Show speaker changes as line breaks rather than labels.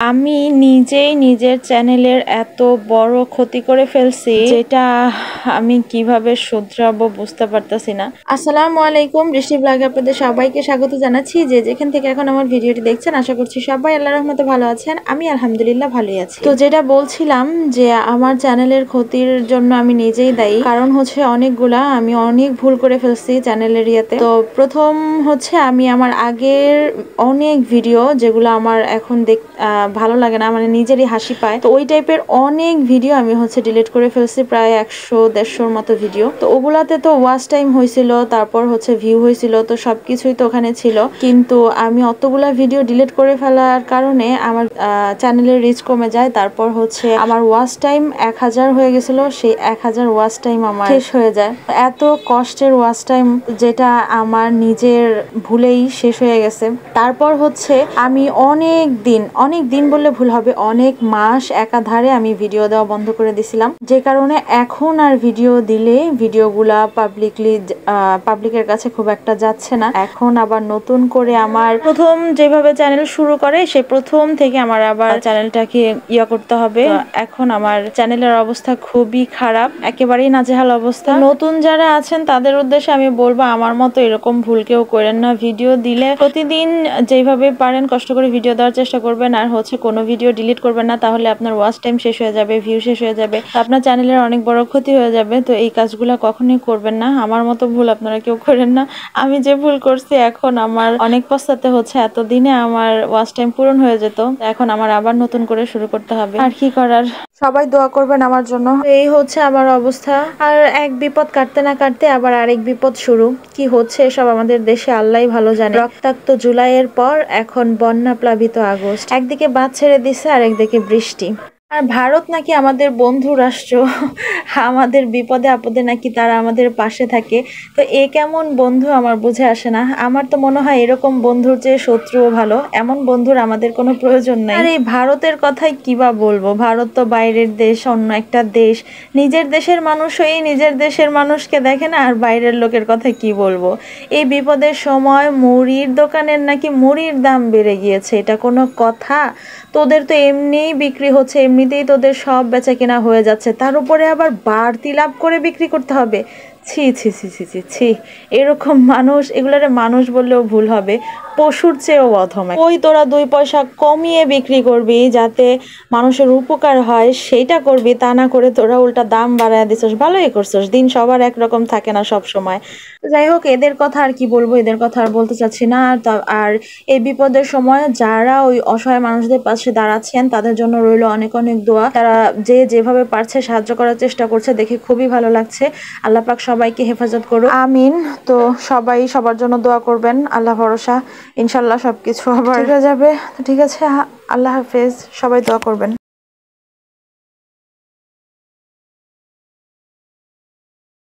আমি নিজেই নিজের চ্যানেলের এত বড় ক্ষতি করে ফেলছি যেটা আমি কিভাবে শুধরাবো বুঝতে পারতাছি না। আসসালামু আলাইকুম, বৃষ্টি ব্লগে আপনাদের সবাইকে স্বাগত জানাচ্ছি। যে যেখান থেকে এখন আমার ভিডিওটি দেখছেন, আশা করছি সবাই আল্লাহর রহমতে ভালো আছেন। আমি আলহামদুলিল্লাহ ভালোই আছি। তো যেটা বলছিলাম যে আমার চ্যানেলের ক্ষতির জন্য আমি নিজেই দায়ী। কারণ হচ্ছে আমি অনেক ভুল করে ফেলছি চ্যানেলের ইয়েতে। তো প্রথম হচ্ছে আমি আমার আগের অনেক ভিডিও যেগুলো আমার এখন ভালো লাগে না, মানে নিজেরই হাসি পায়, তো ওই টাইপের অনেক ভিডিও আমি হচ্ছে ডিলিট করে ফেলছি, প্রায় 100-150 মতো ভিডিও। তো ওগুলাতে তো ওয়াচ টাইম হয়েছিল, তারপর হচ্ছে ভিউ হয়েছিল, তো সবকিছুই তো ওখানে ছিল। কিন্তু আমি অতগুলা ভিডিও ডিলিট করে ফেলার কারণে আমার চ্যানেলের রিচ কমে যায়। তারপর হচ্ছে আমার ওয়াচ টাইম 1000 হয়ে গেছিল, সেই 1000 ওয়াচ টাইম আমার শেষ হয়ে যায়। এত কষ্টের ওয়াচ টাইম যেটা আমার নিজের ভুলেই শেষ হয়ে গেছে। তারপর হচ্ছে আমি অনেক দিন বললে ভুল হবে, অনেক মাস একাধারে আমি ভিডিও দেওয়া বন্ধ করে দিছিলাম, যে কারণে এখন আর ভিডিও দিলে ভিডিওগুলা পাবলিকের কাছে খুব একটা যাচ্ছে না। এখন আবার নতুন করে আমার প্রথম যেভাবে চ্যানেল শুরু করে সেই প্রথম থেকে আমার আবার চ্যানেলটাকে করতে হবে। এখন আমার চ্যানেলের অবস্থা খুবই খারাপ, একেবারেই নাজেহাল অবস্থা। নতুন যারা আছেন তাদের উদ্দেশ্যে আমি বলবো, আমার মতো এরকম ভুল কেউ করেন না। ভিডিও দিলে প্রতিদিন যেভাবে পারেন কষ্ট করে ভিডিও দেওয়ার চেষ্টা করবেন, আর হচ্ছে কোনো ভিডিও ডিলিট করবেন না, তাহলে আপনার ওয়াচ টাইম শেষ হয়ে যাবে, ভিউ শেষ হয়ে যাবে, আপনার চ্যানেলের অনেক বড় ক্ষতি হয়ে যাবে। তো এই কাজগুলো কখনোই করবেন না, আমার মতো ভুল আপনারা কেউ করেন না। আমি যে ভুল করছি এখন আমার অনেক পস্তাতে হচ্ছে। এতদিনে আমার ওয়াচ টাইম পূরণ হয়ে যেত, এখন আমার আবার নতুন করে শুরু করতে হবে, আর কি করার। সবাই দোয়া করবেন আমার জন্য। এই হচ্ছে আমার অবস্থা। আর এক বিপদ কাটতে না কাটতে আবার আরেক বিপদ শুরু। কি হচ্ছে এসব আমাদের দেশে আল্লাহই ভালো জানে। রক্তাক্ত জুলাইয়ের পর এখন বন্যা প্লাবিত আগস্ট, একদিকে বাদ ছেড়ে দিছে আর একদিকে বৃষ্টি। আর ভারত নাকি আমাদের বন্ধু রাষ্ট্র, আমাদের বিপদে আপদে নাকি তারা আমাদের পাশে থাকে। তো এ কেমন বন্ধু আমার বুঝে আসে না। আমার তো মনে হয় এরকম বন্ধুর চেয়ে শত্রুও ভালো, এমন বন্ধুর আমাদের কোনো প্রয়োজন নাই। আর এই ভারতের কথাই কিবা বলবো, ভারত তো বাইরের দেশ, অন্য একটা দেশ। নিজের দেশের মানুষ হয়েই নিজের দেশের মানুষকে দেখে না, আর বাইরের লোকের কথা কি বলবো। এই বিপদের সময় মুড়ির দোকানের নাকি মুড়ির দাম বেড়ে গিয়েছে, এটা কোনো কথা? তোদের তো এমনিই বিক্রি হচ্ছে, এমনিতেই তোদের সব বেচা কেনা হয়ে যাচ্ছে, তার উপরে আবার বাড়তি লাভ করে বিক্রি করতে হবে। ছি ছি ছি ছি ছি ছি, এরকম মানুষ, এগুলারে মানুষ বললেও ভুল হবে, পশুর চেয়েও অধম। ওই তোরা 2 পয়সা কমিয়ে বিক্রি করবি যাতে মানুষের উপকার হয়, সেইটা করবি, তা না করে তোরা উল্টা দাম বাড়ায় দিছস। ভালোই করছস, দিন সবার একরকম থাকে না সব সময়। যাই হোক, এদের কথা আর কি বলবো, এদের কথা আর বলতে চাচ্ছি না। আর এই বিপদের সময় যারা ওই অসহায় মানুষদের পাশে দাঁড়াচ্ছেন তাদের জন্য রইল অনেক অনেক দোয়া। তারা যে যেভাবে পারছে সাহায্য করার চেষ্টা করছে, দেখে খুবই ভালো লাগছে। আল্লাহ পাক সবাইকে হেফাজত করুন, আমিন। তো সবাই সবার জন্য দোয়া করবেন, আল্লাহ ভরসা, ইনশাল্লাহ সবকিছু আবার ঠিক হয়ে যাবে। তো ঠিক আছে, আল্লাহ হাফেজ, সবাই দোয়া করবেন।